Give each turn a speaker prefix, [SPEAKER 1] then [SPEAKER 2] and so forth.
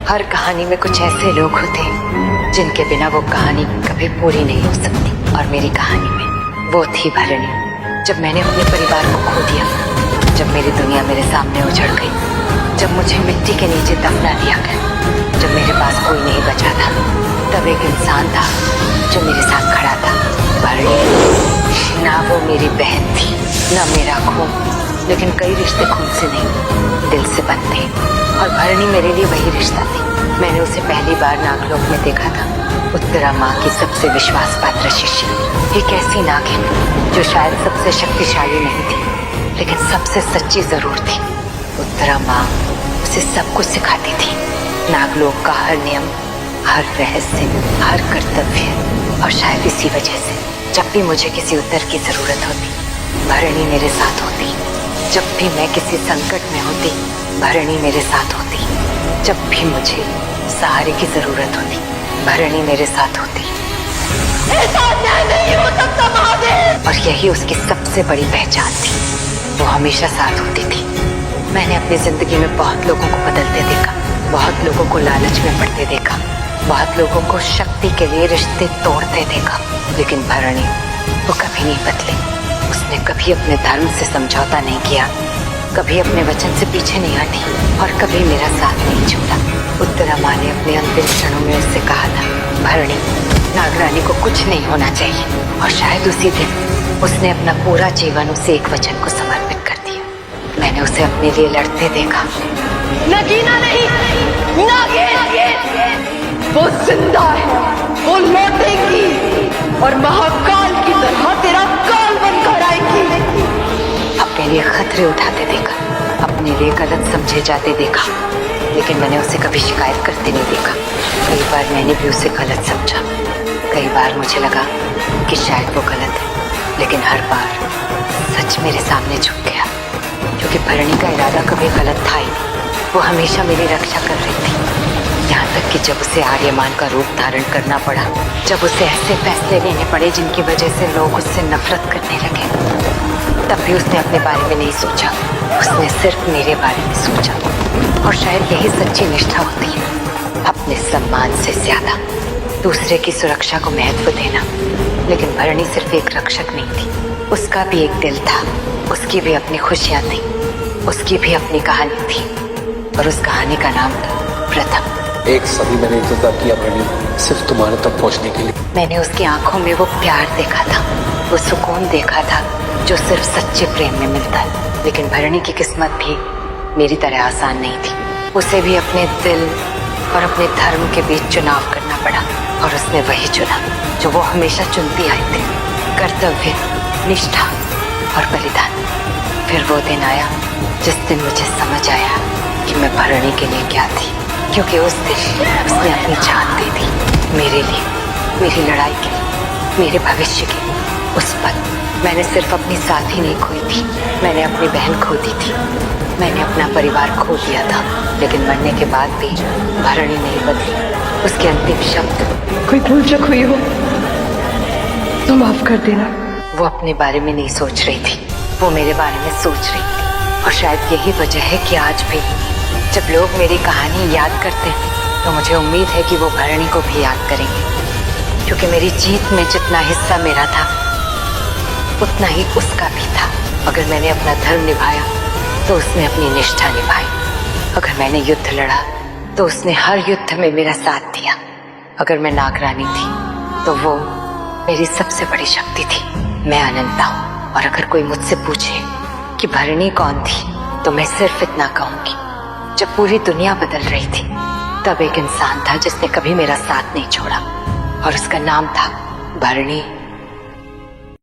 [SPEAKER 1] हर कहानी में कुछ ऐसे लोग होते हैं जिनके बिना वो कहानी कभी पूरी नहीं हो सकती। और मेरी कहानी में वो थी भरणी। जब मैंने अपने परिवार को खो दिया, जब मेरी दुनिया मेरे सामने उजड़ गई, जब मुझे मिट्टी के नीचे दफना दिया गया, जब मेरे पास कोई नहीं बचा था, तब एक इंसान था जो मेरे साथ खड़ा था। भरणी ना वो मेरी बहन थी, ना मेरा खून, लेकिन कई रिश्ते खून से नहीं दिल से बनते, और भरणी मेरे लिए वही रिश्ता थी। मैंने उसे पहली बार नागलोक में देखा था। उत्तरा माँ की सबसे विश्वास पात्र शिष्य, एक ऐसी नागिन जो शायद सबसे शक्तिशाली नहीं थी, लेकिन सबसे सच्ची जरूर थी। उत्तरा माँ उसे सब कुछ सिखाती थी, नागलोक का हर नियम, हर रहस्य, हर कर्तव्य। और शायद इसी वजह से जब भी मुझे किसी उत्तर की जरूरत होती, भरणी मेरे साथ होती। जब भी मैं किसी संकट में होती, भरणी मेरे साथ होती। जब भी मुझे सहारे की जरूरत होती, भरणी मेरे साथ होती।
[SPEAKER 2] ऐसा अन्याय नहीं हो सकता महादेव।
[SPEAKER 1] और यही उसकी सबसे बड़ी पहचान थी, वो हमेशा साथ होती थी। मैंने अपनी जिंदगी में बहुत लोगों को बदलते देखा, बहुत लोगों को लालच में पड़ते देखा, बहुत लोगों को शक्ति के लिए रिश्ते तोड़ते देखा, लेकिन भरणी वो कभी नहीं बदली। उसने कभी अपने धर्म से समझौता नहीं किया, कभी अपने वचन से पीछे नहीं हटी, और कभी मेरा साथ नहीं छोड़ा। उत्तरा माँ ने अपने अंतिम क्षणों में उससे कहा था, भरणी, नागरानी को कुछ नहीं होना चाहिए। और शायद उसी दिन उसने अपना पूरा जीवन उसे एक वचन को समर्पित कर दिया। मैंने उसे अपने लिए लड़ते देखा।
[SPEAKER 2] नगीना नहीं, नागिन। वो जिंदा है, वो लौटेगी और महाकाल की तरह तेरा काल बनकर आएगी।
[SPEAKER 1] अपने लिए खतरे उठाते देखा, अपने लिए गलत समझे जाते देखा, लेकिन मैंने उसे कभी शिकायत करते नहीं देखा। कई बार मैंने भी उसे गलत समझा, कई बार मुझे लगा कि शायद वो गलत है, लेकिन हर बार सच मेरे सामने झुक गया, क्योंकि भरणी का इरादा कभी गलत था ही नहीं। वो हमेशा मेरी रक्षा कर रही थी, यहाँ तक कि जब उसे आर्यमान का रूप धारण करना पड़ा, जब उसे ऐसे फैसले लेने पड़े जिनकी वजह से लोग उससे नफरत करने लगे, तब भी उसने अपने बारे में नहीं सोचा, उसने सिर्फ मेरे बारे में सोचा। और शायद यही सच्ची निष्ठा होती है, अपने सम्मान से ज्यादा दूसरे की सुरक्षा को महत्व देना। लेकिन भरणी सिर्फ एक रक्षक नहीं थी, उसका भी एक दिल था, उसकी भी अपनी खुशियां थी, उसकी भी अपनी कहानी थी, और उस कहानी का नाम था प्रथम।
[SPEAKER 3] एक सदी मैंने इंतजार किया भरणी, सिर्फ तुम्हारे तक पहुंचने के लिए।
[SPEAKER 1] मैंने उसकी आंखों में वो प्यार देखा था, वो सुकून देखा था जो सिर्फ सच्चे प्रेम में मिलता है। लेकिन भरणी की किस्मत भी मेरी तरह आसान नहीं थी। उसे भी अपने दिल और अपने धर्म के बीच चुनाव करना पड़ा, और उसने वही चुना जो वो हमेशा चुनती आई थी, कर्तव्य, निष्ठा और बलिदान। फिर वो दिन आया जिस दिन मुझे समझ आया कि मैं भरणी के लिए क्या थी, क्योंकि उस दिन उसने अपनी जान दे दी मेरे लिए, मेरी लड़ाई के लिए, मेरे भविष्य के लिए। उस पल मैंने सिर्फ अपनी साथी नहीं खोई थी, मैंने अपनी बहन खो दी थी, मैंने अपना परिवार खो दिया था, लेकिन मरने के बाद भी भरणी नहीं बदली। उसके अंतिम शब्द,
[SPEAKER 2] कोई भूल चूक हुई हो तो माफ कर देना।
[SPEAKER 1] वो अपने बारे में नहीं सोच रही थी, वो मेरे बारे में सोच रही थी। और शायद यही वजह है कि आज भी जब लोग मेरी कहानी याद करते हैं, तो मुझे उम्मीद है कि वो भरणी को भी याद करेंगे, क्योंकि मेरी जीत में जितना हिस्सा मेरा था, उतना ही उसका भी था। अगर मैंने अपना धर्म निभाया तो उसने अपनी निष्ठा निभाई, अगर मैंने युद्ध लड़ा तो उसने हर युद्ध में मेरा साथ दिया। अगर मैं नागरानी थी तो वो मेरी सबसे बड़ी शक्ति थी। मैं अनंता हूँ, और अगर कोई मुझसे पूछे कि भरणी कौन थी, तो मैं सिर्फ इतना कहूंगी, जब पूरी दुनिया बदल रही थी, तब एक इंसान था जिसने कभी मेरा साथ नहीं छोड़ा, और उसका नाम था भरणी